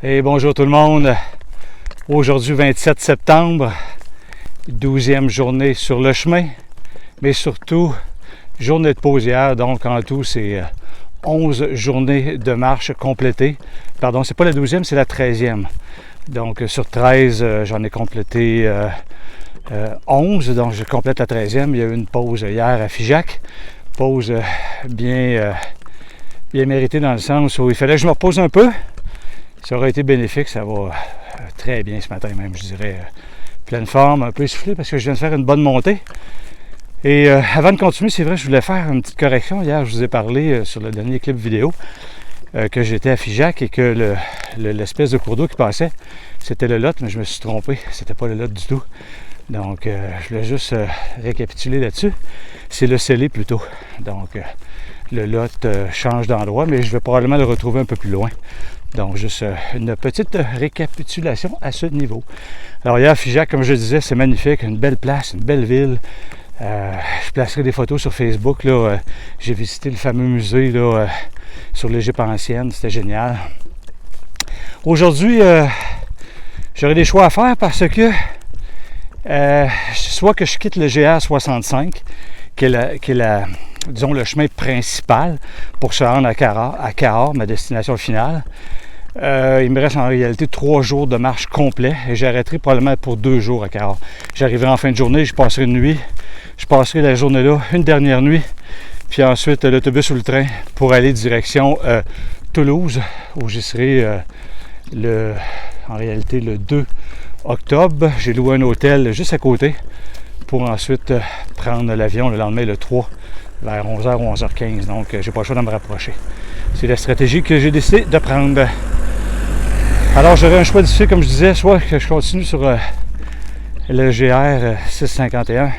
Et bonjour tout le monde. Aujourd'hui 27 septembre, 12e journée sur le chemin, mais surtout journée de pause hier, donc en tout c'est 11 journées de marche complétées. Pardon, c'est pas la 12e, c'est la 13e. Donc sur 13, j'en ai complété 11, donc je complète la 13e. Il y a eu une pause hier à Figeac, pause bien méritée dans le sens où il fallait que je me repose un peu. Ça aurait été bénéfique, ça va très bien ce matin même, je dirais. Pleine forme, un peu essoufflé parce que je viens de faire une bonne montée. Et avant de continuer, c'est vrai, je voulais faire une petite correction. Hier, je vous ai parlé sur le dernier clip vidéo que j'étais à Figeac et que l'espèce de cours d'eau qui passait, c'était le Lot, mais je me suis trompé, c'était pas le Lot du tout. Donc, je voulais juste récapituler là-dessus. C'est le Scellé plutôt. Donc, le Lot change d'endroit, mais je vais probablement le retrouver un peu plus loin. Donc, juste une petite récapitulation à ce niveau. Alors, hier, Figeac, comme je le disais, c'est magnifique, une belle place, une belle ville. Je placerai des photos sur Facebook. Là, j'ai visité le fameux musée là, sur l'Égypte ancienne, c'était génial. Aujourd'hui, j'aurai des choix à faire parce que soit que je quitte le GR 65, qui est disons, le chemin principal pour se rendre à Cahors, ma destination finale. Il me reste en réalité 3 jours de marche complet et j'arrêterai probablement pour 2 jours à Cahors. J'arriverai en fin de journée, je passerai une nuit, je passerai la journée là, une dernière nuit, puis ensuite l'autobus ou le train pour aller direction Toulouse, où j'y serai en réalité le 2 octobre. J'ai loué un hôtel juste à côté pour ensuite prendre l'avion le lendemain, le 3, vers 11h, 11h15. Donc, j'ai pas le choix de me rapprocher. C'est la stratégie que j'ai décidé de prendre. Alors, j'aurais un choix d'ici, comme je disais, soit que je continue sur le GR 651,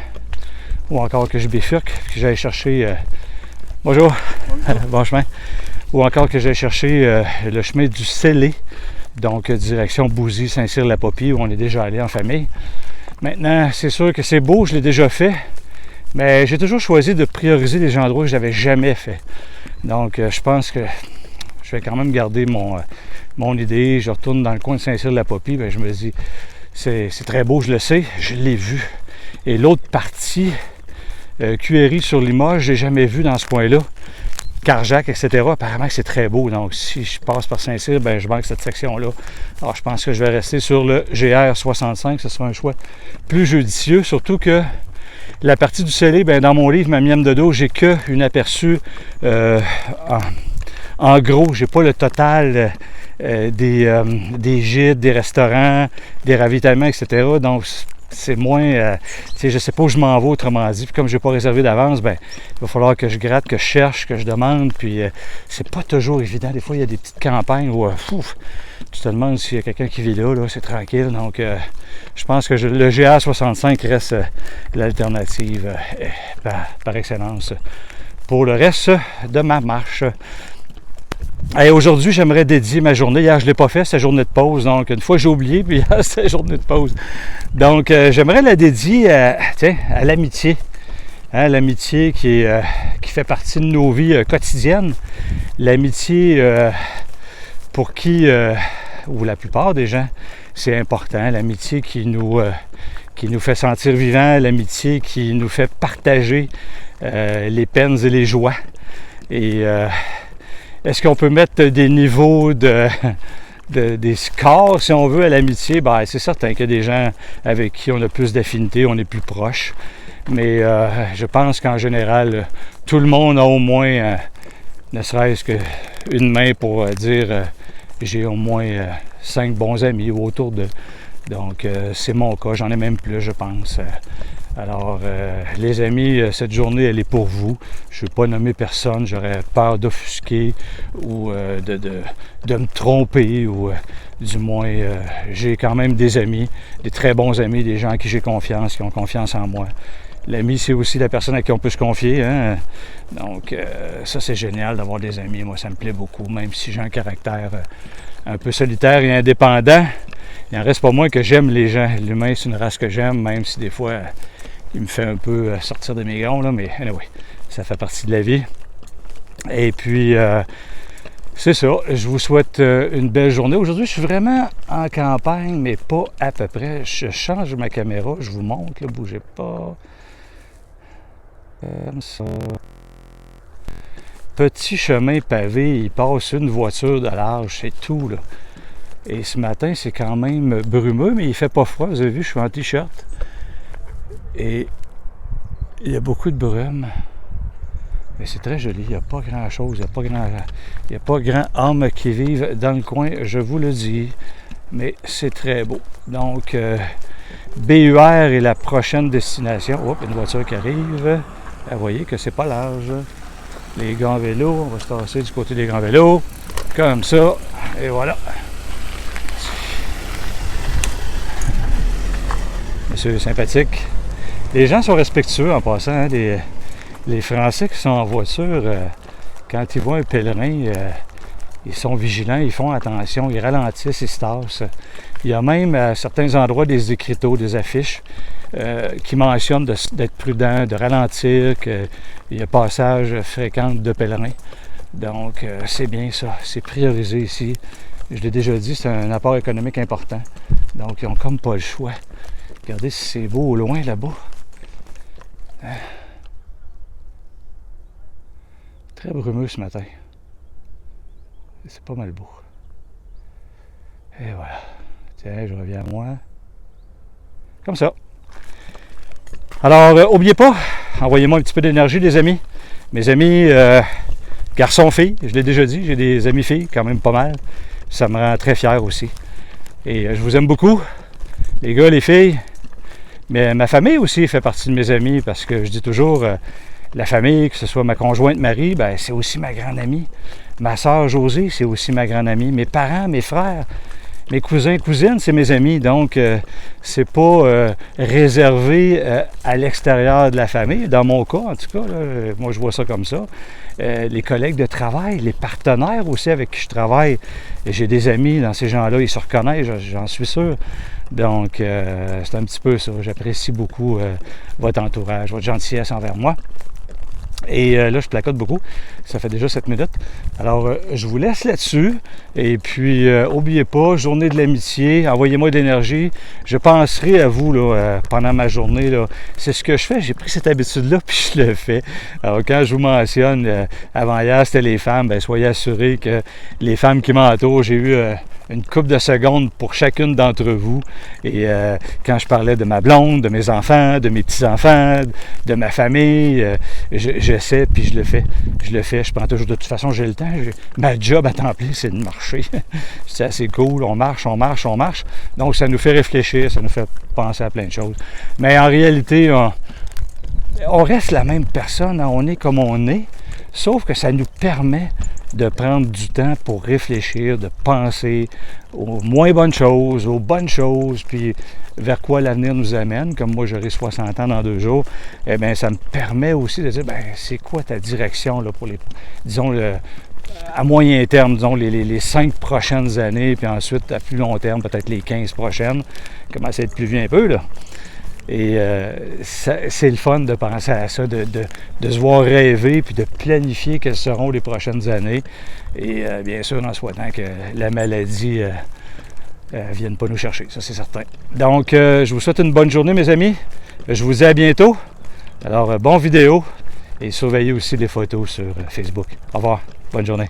ou encore que je bifurque, que j'aille chercher... Bonjour, bon chemin. Ou encore que j'aille chercher le chemin du Scellé, donc direction Bouzy, Saint-Cyr-la-Popie, où on est déjà allé en famille. Maintenant, c'est sûr que c'est beau, je l'ai déjà fait, mais j'ai toujours choisi de prioriser les endroits que je n'avais jamais fait. Donc, je pense que je vais quand même garder mon idée. Je retourne dans le coin de Saint-Cyr-la-Popie, bien, je me dis, c'est très beau, je le sais, je l'ai vu. Et l'autre partie, Cuéry sur Limoges, je l'ai jamais vu dans ce coin-là. Carjac, etc. Apparemment que c'est très beau. Donc, si je passe par Saint-Cyr, ben, je manque cette section-là. Alors, je pense que je vais rester sur le GR 65. Ce sera un choix plus judicieux. Surtout que la partie du Scellé, ben, dans mon livre, ma mienne de dos, j'ai qu'un aperçu en gros. J'ai pas le total des gîtes, des restaurants, des ravitaillements, etc. Donc, c'est moins, je ne sais pas où je m'en vais, autrement dit. Puis comme je n'ai pas réservé d'avance, ben, il va falloir que je gratte, que je cherche, que je demande. Puis c'est pas toujours évident. Des fois, il y a des petites campagnes où tu te demandes s'il y a quelqu'un qui vit là, c'est tranquille. Donc, je pense que le GR 65 reste l'alternative par excellence pour le reste de ma marche. Et aujourd'hui, j'aimerais dédier ma journée. Hier, je ne l'ai pas fait, c'est journée de pause. Donc, une fois, j'ai oublié, puis hier, c'est journée de pause. Donc, j'aimerais la dédier à l'amitié. Hein, l'amitié qui fait partie de nos vies quotidiennes. L'amitié pour qui, ou la plupart des gens, c'est important. L'amitié qui nous fait sentir vivants. L'amitié qui nous fait partager les peines et les joies. Et... est-ce qu'on peut mettre des niveaux des scores, si on veut, à l'amitié? Ben, c'est certain qu'il y a des gens avec qui on a plus d'affinité, on est plus proche. Mais je pense qu'en général, tout le monde a au moins, ne serait-ce qu'une main pour dire j'ai au moins 5 bons amis ou autour de... Donc, c'est mon cas, j'en ai même plus, je pense. Alors, les amis, cette journée, elle est pour vous. Je ne vais pas nommer personne, j'aurais peur d'offusquer ou de me tromper, ou du moins, j'ai quand même des amis, des très bons amis, des gens à qui j'ai confiance, qui ont confiance en moi. L'ami, c'est aussi la personne à qui on peut se confier. Hein? Donc, ça, c'est génial d'avoir des amis. Moi, ça me plaît beaucoup, même si j'ai un caractère un peu solitaire et indépendant. Il n'en reste pas moins que j'aime les gens. L'humain, c'est une race que j'aime, même si des fois, il me fait un peu sortir de mes gonds, là, mais anyway, ça fait partie de la vie. Et puis, c'est ça. Je vous souhaite une belle journée. Aujourd'hui, je suis vraiment en campagne, mais pas à peu près. Je change ma caméra, je vous montre, là, bougez pas. Comme ça. Petit chemin pavé, il passe une voiture de large, c'est tout, là. Et ce matin, c'est quand même brumeux, mais il fait pas froid. Vous avez vu, je suis en t-shirt. Et il y a beaucoup de brume. Mais c'est très joli, il n'y a pas grand-chose, il n'y a pas grand homme qui vive dans le coin, je vous le dis. Mais c'est très beau. Donc, BUR est la prochaine destination. Oups, une voiture qui arrive. Vous voyez que c'est pas large. Les grands vélos, on va se tasser du côté des grands vélos. Comme ça, et voilà. Monsieur sympathique. Les gens sont respectueux en passant, hein, les Français qui sont en voiture, quand ils voient un pèlerin, ils sont vigilants, ils font attention, ils ralentissent, ils se tassent. Il y a même à certains endroits des écriteaux, des affiches qui mentionnent d'être prudent, de ralentir, qu'il y a passage fréquent de pèlerins. Donc c'est bien ça, c'est priorisé ici. Je l'ai déjà dit, c'est un apport économique important. Donc ils n'ont comme pas le choix. Regardez si c'est beau au loin là-bas. Très brumeux ce matin. C'est pas mal beau. Et voilà. Tiens, je reviens à moi. Comme ça. Alors, n'oubliez pas, envoyez-moi un petit peu d'énergie, les amis. Mes amis garçons, filles, je l'ai déjà dit, j'ai des amis filles, quand même pas mal. Ça me rend très fier aussi. Et je vous aime beaucoup, les gars, les filles. Mais ma famille aussi fait partie de mes amis parce que je dis toujours, la famille, que ce soit ma conjointe Marie, ben, c'est aussi ma grande amie. Ma sœur Josée, c'est aussi ma grande amie. Mes parents, mes frères, mes cousins, cousines, c'est mes amis. Donc, c'est pas réservé à l'extérieur de la famille. Dans mon cas, en tout cas, là, moi, je vois ça comme ça. Les collègues de travail, les partenaires aussi avec qui je travaille. J'ai des amis dans ces gens-là, ils se reconnaissent, j'en suis sûr. Donc, c'est un petit peu ça. J'apprécie beaucoup votre entourage, votre gentillesse envers moi. Et là, je placote beaucoup. Ça fait déjà 7 minutes. Alors, je vous laisse là-dessus. Et puis, n'oubliez pas, journée de l'amitié, envoyez-moi de l'énergie. Je penserai à vous là, pendant ma journée. Là. C'est ce que je fais. J'ai pris cette habitude-là, puis je le fais. Alors, quand je vous mentionne, avant hier, c'était les femmes, bien, soyez assurés que les femmes qui m'entourent, j'ai eu une couple de secondes pour chacune d'entre vous. Et quand je parlais de ma blonde, de mes enfants, de mes petits-enfants, de ma famille, j'essaie, puis je le fais. Je prends toujours, de toute façon, j'ai le temps. Ma job à temps plein, c'est de marcher. C'est assez cool. On marche. Donc, ça nous fait réfléchir, ça nous fait penser à plein de choses. Mais en réalité, on reste la même personne. Hein, on est comme on est. Sauf que ça nous permet de prendre du temps pour réfléchir, de penser aux moins bonnes choses, aux bonnes choses, puis vers quoi l'avenir nous amène. Comme moi, j'aurai 60 ans dans 2 jours, eh bien, ça me permet aussi de dire, bien, c'est quoi ta direction là, pour les, disons, à moyen terme, disons, les 5 prochaines années, puis ensuite, à plus long terme, peut-être les 15 prochaines. Commence à être plus vieux un peu, là. Et c'est le fun de penser à ça, de se voir rêver puis de planifier quelles seront les prochaines années. Et bien sûr, en souhaitant que la maladie ne vienne pas nous chercher, ça c'est certain. Donc, je vous souhaite une bonne journée, mes amis. Je vous dis à bientôt. Alors, bonne vidéo et surveillez aussi les photos sur Facebook. Au revoir. Bonne journée.